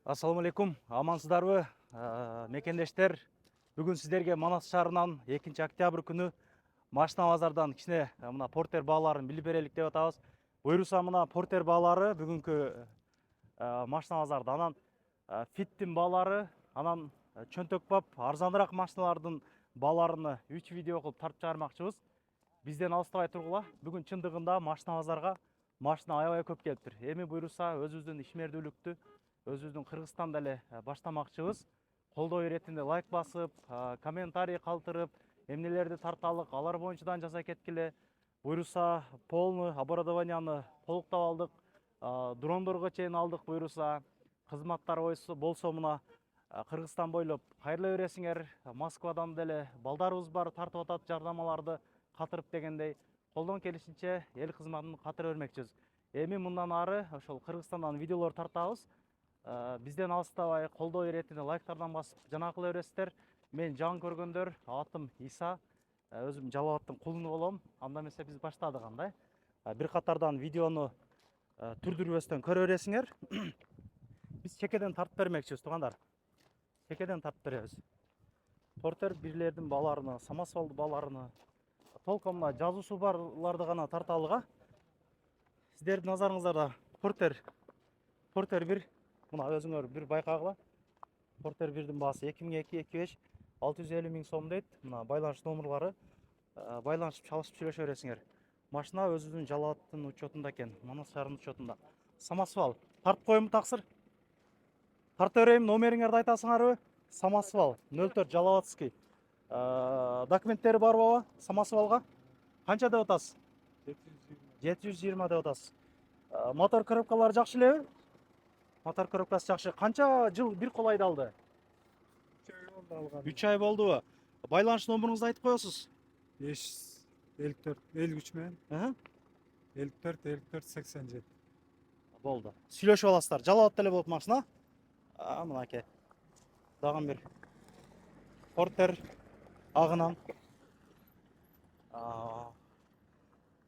Ассаламу алейкум, амансыздарбы мекендештер. Бүгін сіздерге Манас шаарынан 2 октябрь күні машина базардан кичине мына портер бааларын билип берелик деп атабыз. Буйруса мына портер баалары бүгүнкү машина базарда анан фиттин баалары, анан чөнтөк бап арзаныраак машиналардын бааларыны 3 видео кылып тартып чыгармакчыбыз. Бизден алыстабай тургула. Бүгүн чындыгында машина базарга машина аябай көп келиптир. Эми буйруса өзүбүздүн ишмердүүлүктү өзүбүздүн Кыргызстанда эле баштамакчыбыз. Колдоо иретинде лайк басып, комментарий калтырып, эмнелерди тарталык, алар боюнчадан жасай кеткиле. Буйруса полный оборудованияны толуктап алдык. Дрондорго чейин алдык буйруса. Кызматтар болсо мына Кыргызстан бойлоп кайрыла бересиңер. Москвадан деле балдарыбыз бар, тартып атат жардамаларды катырып дегендей. Колдон келишинче эл кызматын катыра бермекчибиз. Эми мындан ары ошол Кыргызстандан видеолор тартабыз. Бизден алыстабай колдоо иретине лайктардан басып жана кыла бересиздер. Мен жан көргөндөр, атым Иса. Өзүм Жалал Абадтын кулуну болом. Анда эмесе биз баштадык андай. Бир катардан видеону түрдүрбөстөн көрө бересиңер. Биз чекеден тартып бермекчибиз туугандар. Чекеден тартып беребиз. Портер бирлердин бааларыны, самосвалдын бааларыны, толком мына жазуусу барларды гана тарталыга. Сиздердин назарыңыздарда Портер 1 мына өзүңөр бир байкагыла. Портер 1дин баасы 2002-25 650 миң сом дейт. Мына байланыш номерлары. Байланышып чалышып сүйлөшө бересиңер. Машина өзүнүн Жалал Абадтын учетунда экен, Манас шаарынын учетунда. Самосвал тартып коюмбу таксыр? Тарта берейин, номериңерди айтасыңарбы? Самосвал 04 Жалал Абадский. Документтери бар баба? Самосвалга канча деп атасыз? 720 деп атасыз. Мотор коробкалары жакшы элеби? Мотор коробкасы жакшы. Канча жыл бир кол айдалды? 3 ай болдубу? Байланыш номериңизди айтып коесуз? 554-53 менен 54-87. Болду. Сүйлөшүп аласыздар. Жалал Абадта эле болот машина. Мынакей. Дагы бир Портер агынан.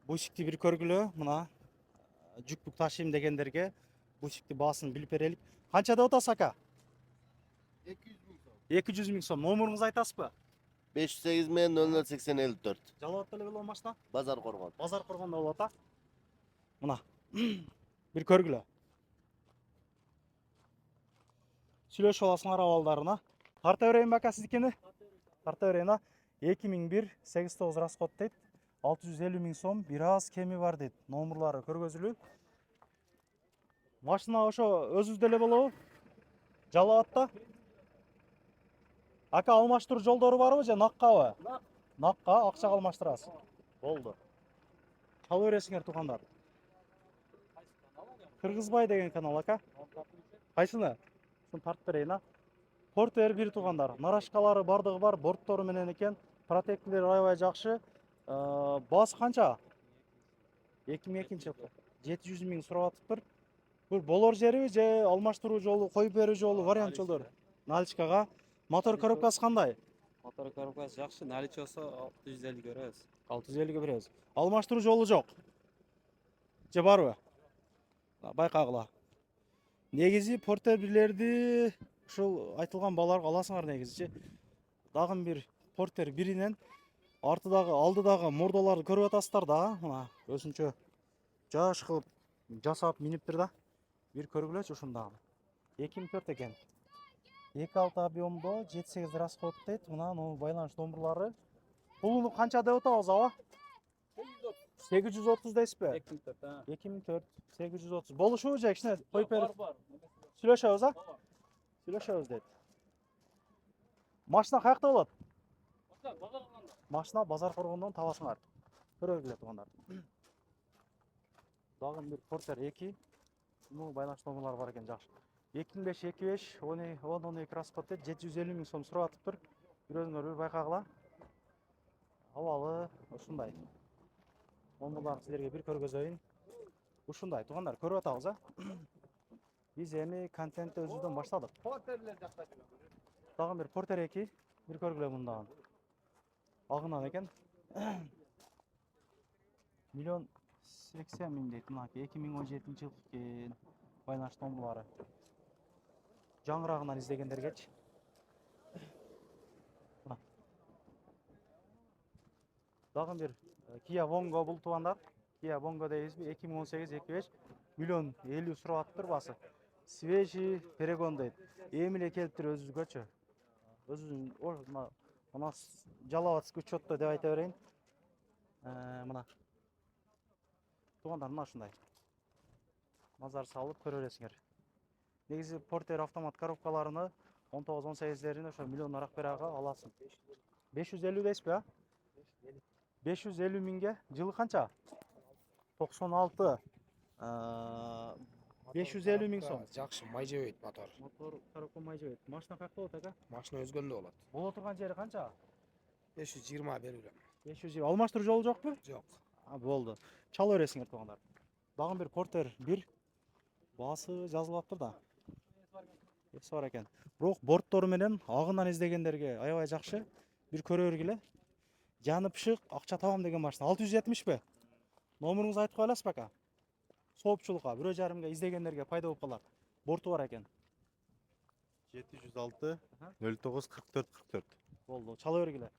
Бусикти бир көргүлө. Мына жүк ташыйм дегендерге бусикти баасын билип берелик. Канча деп атасыз ака? 200 миң сом. Номериңизди айтасызбы? 508 мен 008054. Жалал Абадта эле болот машина? Базар Коргон. Базар Коргондо болот а? Мына бир көргүлө. Сүйлөшүп аласыңар абалдарына. Тарта берейинби ака сиздикини? Тарта берейин а. 2001 89 расход дейт. 650 миң сом, бир аз кеми бар дейт. Номерлары көргөзүлүү. Машина ошо өзүбүздө эле болобу? Жалал Абадта? Ака, алмаштыруу жолдору барбы же наккабы? Накка, акчага алмаштырасыз. Болду. Кала бересиңер туугандар. Кыргызбай деген канал ака. Кайсыны? Шуну тартып берейин а. Портер 1 туугандар. Нарашкалары бардыгы бар, борттору менен экен. Протектилери аябай жакшы. Баасы канча? 2002-жылкы. 700 миң сурап атыптыр. Бул болор жериби же алмаштыруу жолу, коюп берүү жолу, вариант жолдор? Наличкага. Мотор коробкасы кандай? Мотор коробкасы жакшы, наличосу 650 беребиз. 650 беребиз. Алмаштыруу жолу жок. Же барбы? Байкагыла. Негизи Портер бирлерди ушул айтылган бааларга аласыңар негизичи. Дагы бир Портер 1-инен артыдагы, алдыдагы мордаларды көрүп атасыздар да, мына өзүнчө жаш кылып жасап миниптир да. Бир көргүлөчү ушундагы. 2004 экен. 2.6 объемдо 7-8 расход дейт. Мына байланыш номерлары. Пулуну канча деп атабыз аба? 830 дейсизби? 2004. 2004 830. Болушубу же кичине коюп берип? Бар. Сүйлөшөбүз а? Сүйлөшөбүз дейт. Машина каякта болот? Машина Базар Коргондон табасыңар. Көрөлгүлө туугандар. Дагы бир Портер 2. Бул байланыш номерлары бар экен жакшы. 2005-25 10-12 расход дейт. 750 миң сом сурап атыптыр. Бир өзүңөр бир байкагыла. Абалы ушундай. Номерларды силерге бир көргөзөйүн. Ушундай туугандар, көрүп атабыз а? Биз эми контентти өзүбүздөн баштадык. Портерлер жакта. Дагы бир Портер 2, бир көргүлө мындагы. Агынан экен. 1.080 миң дейт, мына 2017-жылкы экен байланыш номерлары. жаңырағынан издегендергечи. Дагы бир Kia Bongo бул туугандар. Kia Bongo дейбизби? 2018-25 миллион 50 сурап атыптыр басы. Свежий перегон дейт. Эми эле келиптир өзүбүзгөчө. Өзүбүздүн мына жалабатский учетто деп айта берейин. Мына туугандар мына ушундай. Назар салып көрө бересиңер. Негизи Porter автомат коробкаларыны 19-18-лерин ошо миллион арак берага аласың. 550 дейсизби, а? 550 миңге. Жылы канча? 96. 550 миң сом. Жакшы май жебейт мотор. Мотор коробка май жебейт. Машина каяк болот ака? Машина өзгөндө болот. Боло турган жери канча? 520 берилем. 520. Алмаштыруу жолу жокпу? Жок. Болду. Чала бересиңер туугандар. Дагы бир Porter 1 баасы жазылып атыр да. Эси бар экен. Бирок борттору менен агынан издегендерге аябай жакшы. Бир көрө бергиле. Жаны пышык, акча табам деген машина. 670 Номеруңузду айтып коя аласызбы ака? Соопчулукка 1,5 издегендерге пайда болуп калар. Борту бар экен. 706 09 44 44. Болду. Чала бергиле.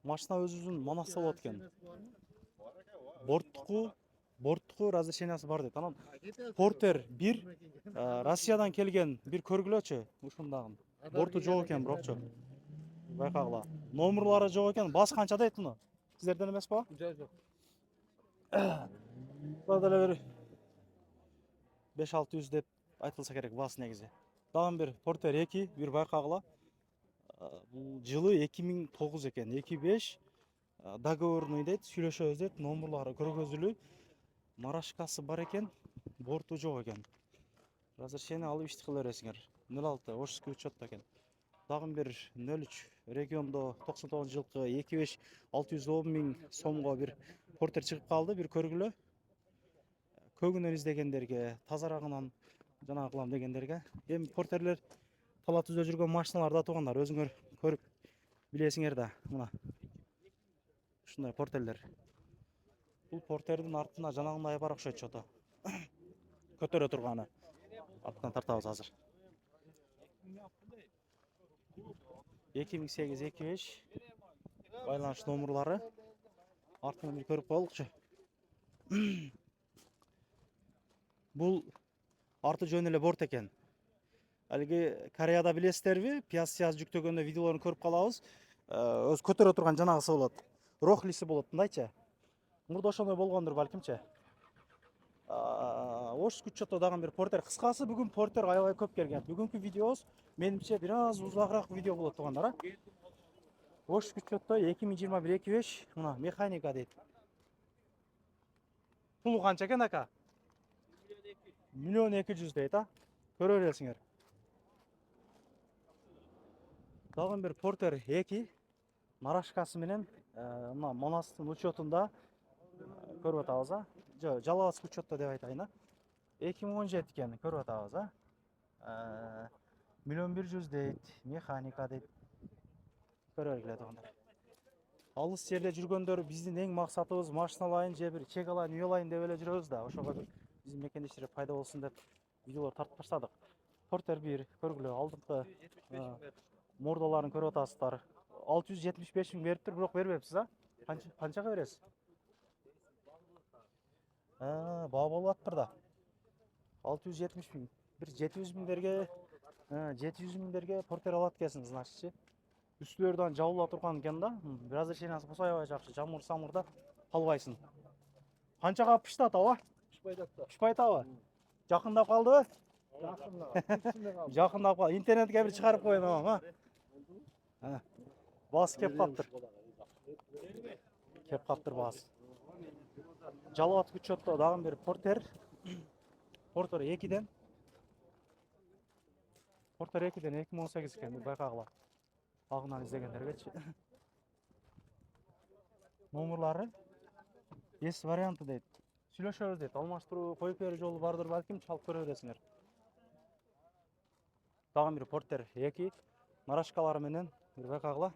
Машина өзүбүздүн Манаста болот экен. Борттуку разрешениясы бар дейт. Анан Porter 1 Россиядан келген бир көргүлөчү ушундагы. Борту жок экен бирокчу. Байкагыла. Номерлары жок экен. Бас канча дейт муну? Сиздерден эмеспи? Жок. Бул деле бир 5-600 деп айтылса керек бас негизи. Дагы бир Porter 2 бир байкагыла. Бул жылы 2009 экен. 25 договорный дейт, сүйлөшөбүз дейт. Номерлары көргөзүлүү. Марашкасы бар экен. Борту жок экен. Разрешение алып иштик кыла бересиңер. 06 Ошский учетто экен. Дагы бир 03 региондо 99 жылкы 25 610 миң сомго бир Porter чыгып калды, бир көргүлө. Көгүнөн издегендерге, тазарагынан жана кылам дегендерге. Эми Porter'лер тала түздө жүргөн машиналар да туугандар, өзүңөр көрүп билесиңер да. Мына ушундай Porter'лер. Бул Porter'дин артына жанагындай бар окшойт чото. Көтөрө турганы. Артынан тартабыз азыр. 2008-25 байланыш номерлары. Артынан бир көрүп коелукчу. Бул арты жөн эле борт экен. Алиги Кореяда билесиздерби? Пиассияз жүктөгөндө видеолорун көрүп калабыз. Өз көтөрө турган жанагысы болот. Рохлиси болот, мындайчы. Мурда ошондой болгондур балкимчи. Ошский учетто дагы бир Porter. Кыскасы бүгүн Porter аябай көп келген. Бүгүнкү видеобуз менимче бир аз узагыраак видео болот туугандар, а? Ошский учетто 2021-25 мына механика дейт. Пулу канча экен ака? 1,2 дейт, а? Көрө бересиңер. Дагы бир Porter 2 марашкасы менен мына Манастын учетунда көрүп атабыз, а? Жалабатский учетто деп айтайын, а? 2017 экен, көрүп атабыз, а? 1,1 дейт, механика дейт. Көрө бергиле туугандар. Алыс жерде жүргөндөр биздин эң максатыбыз машина алайын же бир чек алайын, үй алайын деп эле жүрөбүз да. Ошого бир биздин мекендештерге пайда болсун деп видеолор тартып баштадык. Porter 1 көргүлө, алдыңкы мордаларын көрүп атасыздар. 675 миң бериптир, бирок бербепсиз, а? Канчага бересиз? Баа болуп атыптыр да. 670 миң. Бир 700 миңдерге 700 миңдерге Porter алат экенсиң, значит. Үстүлөрдөн жабыла турган экен да. Разрешениясы болсо аябай жакшы. Жамыр-самырда калбайсың. Канчага пыштат аба? Пышпай атабы? Жакындап калдыбы? Жакындап калды. Интернетке бир чыгарып коеюн аман, а? Баас кеп каптыр. Кеп каптыр баас. Жалабатский учетто дагы бир Porter 2ден. Porter 2ден 2018 экен, байкагыла. Агынан издегендергечи. Номерлары S варианты дейт. Сүйлөшөбүз дейт. Алмаштыруу, коюп берүү жолу бардыр балким, чалып көрө бересиңер. Дагы бир Porter 2 марашкалары менен бир байкагыла.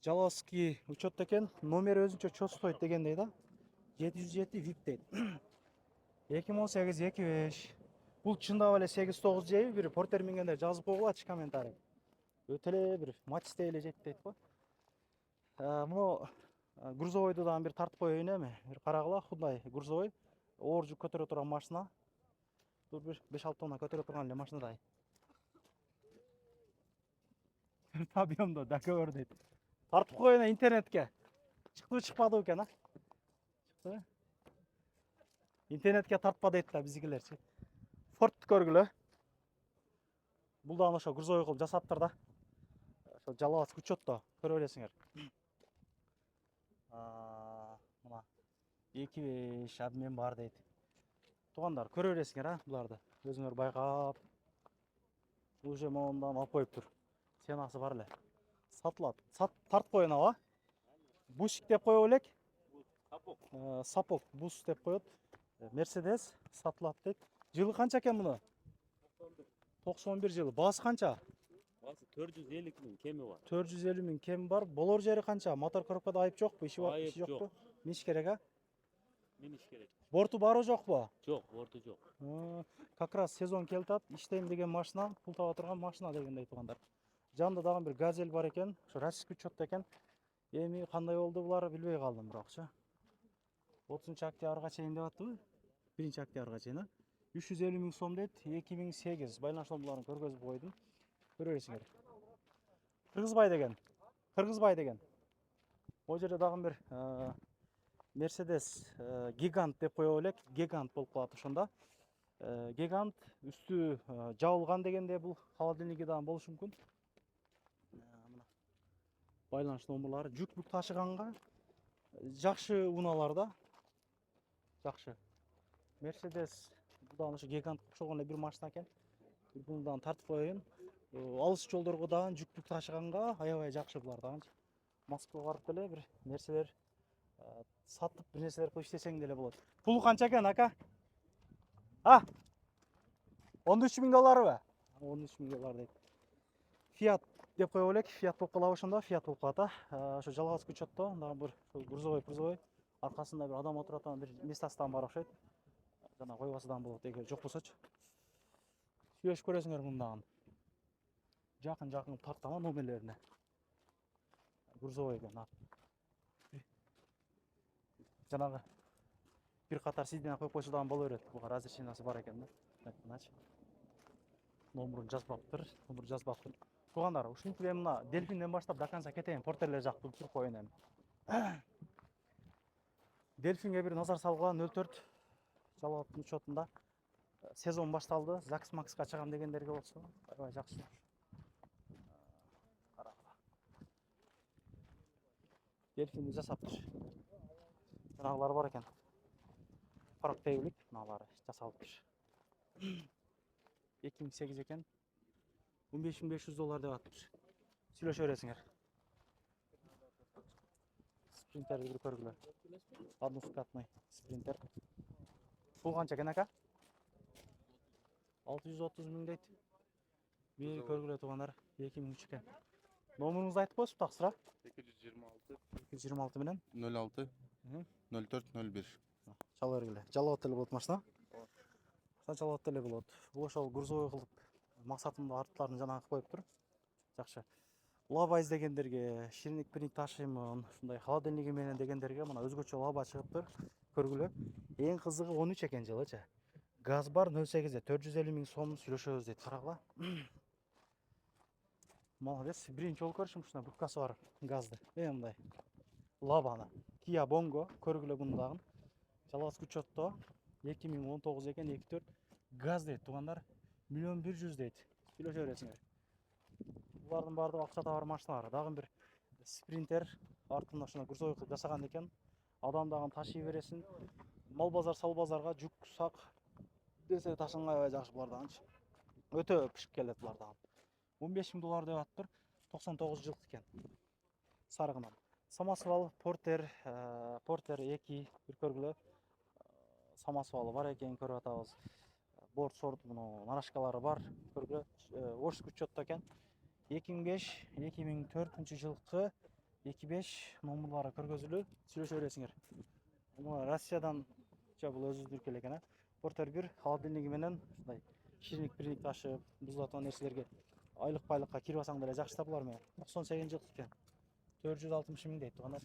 Жалабатский учетто экен, номери өзүнчө чостойт дегендей да. 707 VIP дейт. 2018-25 Бул чындап эле 8-9 жейби, бир портер мингендер жазып койгулачы комментарий. Өтө эле бир матчтей эле жейт дейт го. Муну грузовойду дагы бир тартып коеюн эми. Бир карагыла, Hyundai грузовой. Оор жүк көтөрө турган машина. Бул бир 5-6 тонна көтөрө турган эле машинадай. Объемдо договор дейт. Тартып коеюн интернетке. Чыктыбы чыкпадыбы экен, а? Чыкты. Интернетке тартпа дейт да биздикилерчи. Форд көргүлө. Бул дагы ошо грузовой кылып жасаптыр да. Ошо жалал ач учетто көрө бересиңер. Мына 2-5 обмен бар дейт. Туугандар көрө бересиңер, а, буларды. Өзүңөр байкап. Уже мондан алып коюптур. Ценасы бар эле. Сатылат. Тартып коюн аба. Бусик деп коё элек. Сапог бус деп коет. Мерседес сатылат дейт. Жылы канча экен муну? 91 жылы. Баасы канча? Басы 450 миң кеми бар. 450 миң кеми бар. Болор жери канча? Мотор коробкада айып жокпу? Иши Айып жокпу? Миниш керек, а? Миниш керек. Борту барбы жокпу? Жок, борду жок. Как раз сезон келтат. Иштейм деген машина, пул таба турган машина дегендей туугандар. Жанында дагы бир газель бар экен. Ошо российский учетто экен. Эми кандай болду булар билбей калдым бирокчу. 30 октябрга чейин деп аттыбы? 1 октябрга чейин, а? 350 миң сом дейт. 2008 байланыш номерларын көргөзүп койдум. Көрө бересиңер. Кыргызбай деген. Ол жерде дагы бир Мерседес гигант деп коё элек. Гигант болуп калат ошондо. Гигант үстү жабылган дегенде бул холодильниги дагы болушу мүмкүн. Мына байланыш номерлары жүк ташыганга жакшы унаалар да. Жакшы. Мерседес бул ошо гигант окшогон эле бир машина экен. Буну дагы тартып коеюн. Алыс жолдорго дагы жүк ташыганга аябай жакшы булар дагы. Москвага барып деле бир нерселер сатып бир нерселер кылып иштесең деле болот. Пулу канча экен, ака? 13 миң долларбы? 13 миң доллар дейт. Fiat деп коё элек. Fiat болуп калабы ошондо? Fiat болуп калат, а? Ошо жалгыз учетто дагы бир грузовой. Аркасында бир адам отура турган бир местасы дагы бар окшойт. Жана койбаса дагы болот эгер жок болсочу. Сүйлөшүп көрөсүңөр мындагын. Жакын тартама номерлерине. Грузовой экен. Жанагы бир катар сидине коюп койсо дагы боло берет. Буга разрешениеси бар экен да. Мыначы. Номерин жазбаптыр. Туугандар, ушинтип эми мына Дельфинден баштап до конца кетейин. Портерлер жакты туруп коеюн эми. Дельфинге бир назар салгыла. 04 жалааттын учетунда сезон башталды. Закс Макска чыгам дегендерге болсо аябай жакшы. Дельфинди жасаптыр. Жанагылар бар экен. Парк тейлик, мыналары жасалыптыр. 2008 экен. 15.500 доллар деп аттыр. Сүйлөшө бересиңер. Спринтерди бир көргүлө. Односкатный спринтер. Бул канча экен, ака? 630 миң дейт. Бир көргүлө туугандар, 2003 экен. Номериңизди айтып коесузбу таксыра? 226 менен 06 04 01. чала бергиле. Жалап деле болот машина. Жалап деле болот. Бул ошол грузовой кылып максатымды арттарын жанагы коюптур. Жакшы. Лаба издегендерге, шириник ташыймын, ушундай холодильниги менен дегендерге мына өзгөчө лаба чыгыптыр. Көргүлө. Эң кызыгы 13 экен жылычы. Газ бар 08 450 миң сом сүйлөшөбүз дейт. Карагыла. Молодец. Биринчи жолу көрүшүм ушундай буккасы бар газды. Мындай. Лабаны. Kia Bongo көргүлө муну дагы. Жалгыз учетто 2019 экен 24 газ дейт туугандар. 1.100.000 дейт. Сүйлөшө бересиңер. Булардын баардыгы акча табар машиналар. Дагы бир спринтер артында ошондой грузовой кылып жасаган экен. Адам дагы ташый бересин. Мал базар, сал базарга жүк, сак десе ташынга аябай жакшы булар дагы. Өтө пишип келет булар дагы. 15 миң доллар деп аттыр. 99 жылкы экен. Сарыгынан. Самосвал, Портер 2 бир көргүлө. Самосвалы бар экен, көрүп атабыз. Борт сорт муну нарашкалары бар. Көргүлө. Ош учетто экен. 2005-2004 жылкы 25 номерлары көргөзүлүү. Сүйлөшө бересиңер. Россиядан бул өзүбүздүкү экен, а? Портер 1 холодильниги менен ушундай кишиник бирник ташып, бузулатан нерселерге айлык байлыкка кирип алсаң деле жакшы табылар ме? 98 жылкы экен. 460 миң дейт туугандар.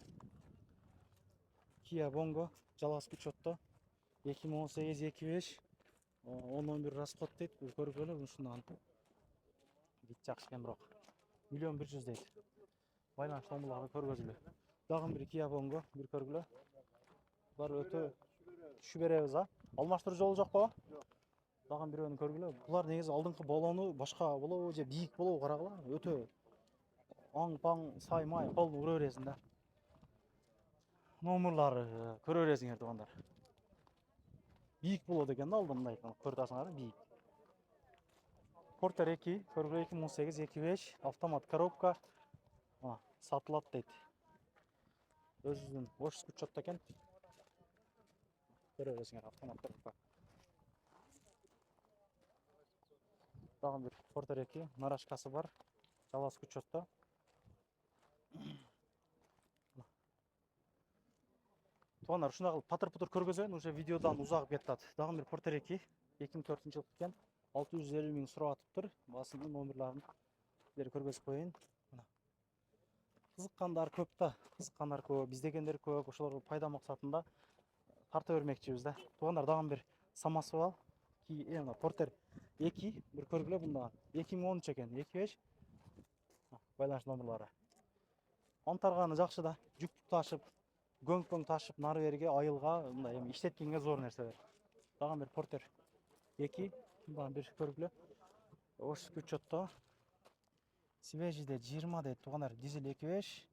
Kia Bongo жалгыз учетто 2018-25 10-11 расход дейт. Бул көргөлө ушундан. Бит жакшы экен бирок. 1.100.000 дейт. Байланыш номерлары көргөзүлө. Дагы бир Kia Bongo бир көргүлө. Булар өтө түшү беребиз а. Алмаштыруу жолу жокпу? Жок. Дагы бирөөнү көргүлө. Булар негизи алдыңкы балону башка болобу же бийик болобу карагыла. Өтө аң-паң, сай-май, колду көрө бересиң да. Номерлары көрө бересиңер туугандар. Бийик болот экен да алдымдай, көрүп атасыңар, бийик. Porter 2, көргүлө 2018-25, автомат коробка. Сатылат дейт. Өзүнүн бош учетто экен. Көрө бересиңер, автомат коробка. Дагы бир Porter 2, нарашкасы бар. Жалгыз учетто. Туугандар, ушундай кылып патыр-путур көргөзөйүн, уже видеодан узагып кетат. Дагы бир Porter 2, 2004-жылкы экен. 650 миң сурап атыптыр. Басынын номерларын силерге көргөзүп коеюн. Кызыккандар көп да, кызыккандар көп, издегендер көп. Ошолорго пайда максатында тарта бермекчибиз да. Туугандар, дагы бир Самосвал, Porter 2, бир көргүлө бундан. 2013 экен, 25. Байланыш номерлары. Антарганы жакшы да, жүк ташып, көң-көң ташып, нары берге, айылга, мындай эми иштеткенге зор нерселер. Дагы бир Porter 2, мындан бир көргүлө. Ош учетто. Свежиде 20 дейт туугандар, дизель 25.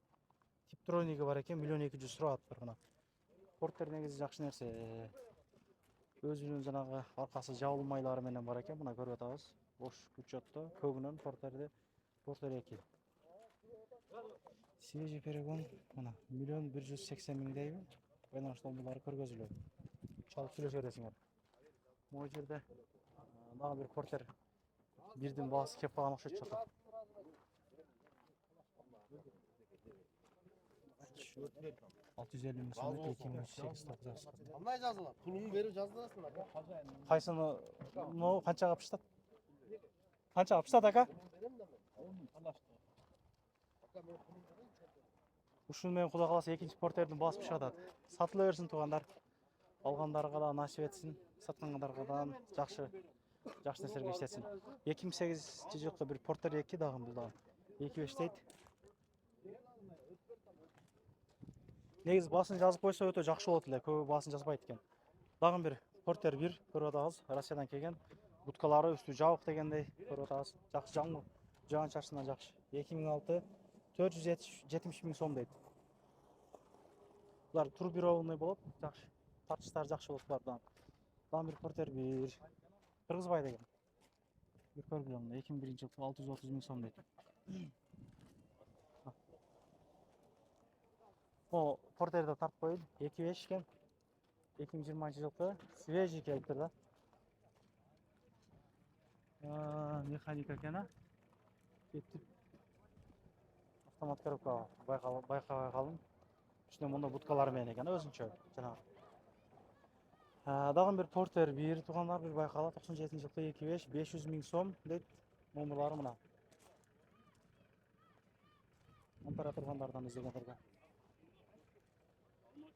Тип тройниги бар экен, 1.200.000 сурап атыптыр мына. Porter негизи жакшы нерсе. Өзүнүн жанагы аркасы жабылмайлары менен бар экен, мына көрүп атабыз. Ош учетто, көгүнөн Porter 2. Свежий перегон, мына 1.180.000 дейби. Байланыш номерлары көргөзүлөт. Чалып сүйлөшө бересиңер. Могу жерде дагы бир Porter 1дин баасы кеп калган окшойт чото. 650 миң сом 2008 Кандай жазылат? Пулуңду берип жаздырасыңар. Кайсыны канчага пыштат? Канчага пыштат ака? Ушуну менен Кудай кааласа экинчи Porterдин баасы пышып атат. Сатыла берсин туугандар. Алгандарга да насип этсин, саткандарга да жакшы нерселерге иштетсин. 2008-жылкы бир Porter 2 дагы бул да 25 дейт. Негизи баасын жазып койсо өтө жакшы болот эле, көбү баасын жазбайт экен. Дагы бир Porter 1 көрүп атабыз, Россиядан келген. Буткалары үстү жабык дегендей көрүп атабыз. Жакшы жаңы, жаан-чачынан жакшы. 2006 470 миң сом дейт. Булар турбированный болот, жакшы. Тартыштары жакшы болот булардан. Дагы бир Porter 1 Кыргызбай деген. Бир көргүлөм, 2001-жылкы 630 миң сом дейт. О, Porter'da тартып коюн, 25 экен. 2020-жылкы свежий келиптир да. Механика экен а. Кеттип. Автомат коробка байкабай калдым. Ушунда монда буткалары менен экен өзүнчө жанагы. Дагы бир Porter 1 туугандар бир байкала 97-жылкы 25 500 миң сом дейт. Номерлары мына. Антара тургандардан издегендерге.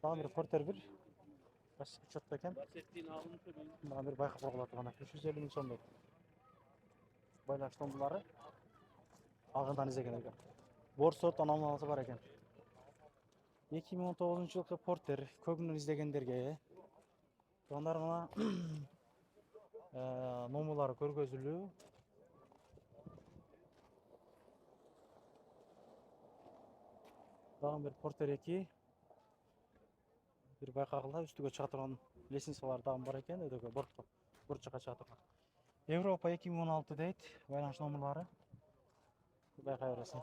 Дагы бир Porter 1 Баш учетто экен. Мына бир байкап койгула турган 350 миң сом дейт. Байланыш номерлары агындан издеген экен. Борсорт аналысы бар экен. 2019-жылкы Porter көгүнөн издегендерге туугандар мына номерлары көргөзүлүү. Дагы бир Porter 2 бир байкагыла үстүгө чыга турган лестницалар дагы бар экен, өйдөгө борт жака чыга турган. Европа 2016 дейт, байланыш номерлары. Байкай бересиң.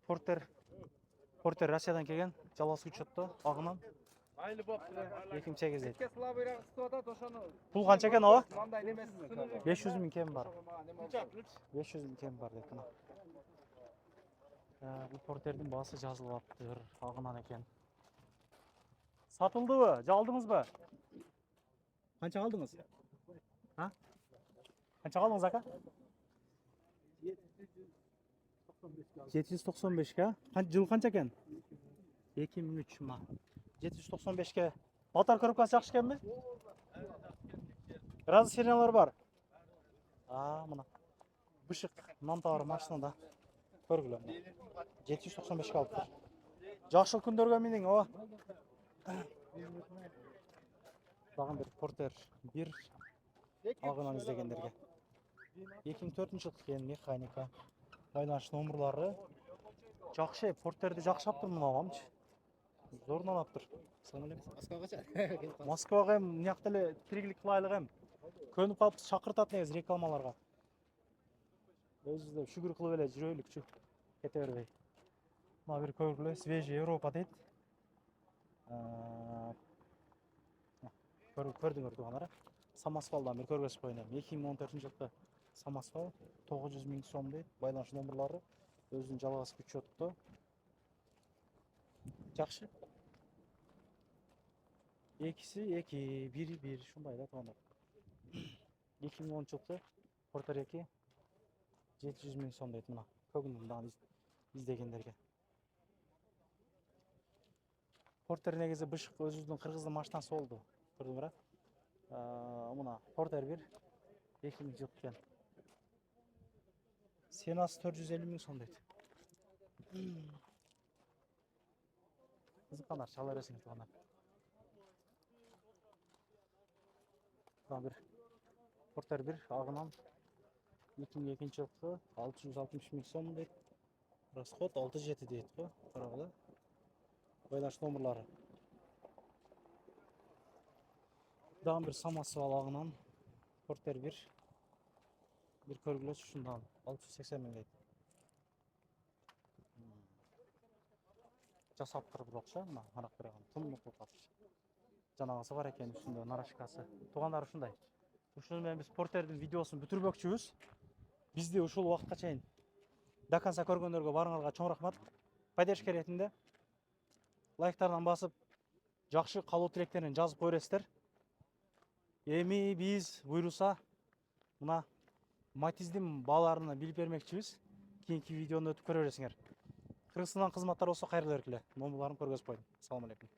Porter Россиядан келген, жалгыз учетто, агынан. Айли болуптур. 2008 дейт. Слабыйраак ысытып атат, ошону. Пул канча экен ага? Мындай немеси 500 миң кем бар. 500 миң кем бар дейт мына. Бул Porter'дин баасы жазылып аптыр, агынан экен. Сатылдыбы? Жалдыңызбы? Канча алдыңыз? Qancha qaldingiz aka? 795 ga. Jil qancha ekan? 2003 ma. 795 ga. Motor ko'ribkasi yaxshi ekanmi? Razрешениялар бар. Мына. Бышык нан товары машинада. Көргүлө. 795 ga алыптыр. Жакшы күндөргө миниң, о. Дагы бир Porter 1 алган издегендерге. 2004 жыл екен механика. Байланыш номерлары. Жакшы, Porter'ди жакшы аптыр мынагамчы. Зорунан аптыр. Москвага эм мынакта эле тиригилик кылайлык эм. Көнүп калып чакыртат негизи рекламаларга. Өзүбүздө шүгүр кылып эле жүрөлүкчү. Кете бербей. Мына бир көргүлө свежий Европа дейт. Көрдүңөр тугандар. Самосвалдан бир көргөзүп коеюн. 2014 жылкы Самосвал 900 000 сом дейт. Байланыш номерлары өзүнүн жалгасы учетто. Жакшы. Экиси 2, 1 шундай да тугандар. 2010 жылкы Porter 2 700 000 сом дейт мына. Көгүндөн издегендерге. Porter негизи бышык өзүбүздүн кыргыздын машинасы болду. Көрдүңөр а? Мына Porter 1 2000 жыл экен. Сенасы 450 000 сом дейт. Кызыккандар чала бересиңер тугандар. Мына бир Porter 1 агынан 2002 жылкы 660 000 сом дейт. Расход 67 дейт го. Карагыла. Байланыш номерлары. Дагы бир Самосвал агынан Porter 1 бир көргүлөсү ушундан 680 000 дейт. Жасаптыр бирок ша, мына карап турган. Тымдык кылып. Жанагысы бар экен үстүндө нарашкасы. Тугандар ушундай. Ушуну менен биз Porter'дин видеосун бүтүрбөкчүбүз. Бизди ушул убакытка чейин до конца көргөндөргө барыңарга чоң рахмат. Поддержка иретинде лайктардан басып, жакшы калуу тилектерин жазып кое бересиздер. Эми биз буйруса мына Матиздин бааларын билип бермекчибиз. Кийинки видеону өтүп көрө бересиңер. Кыргызстандан кызматтар болсо кайрылып эркеле. Номерларын көргөзүп койдум. Assalomu alaykum.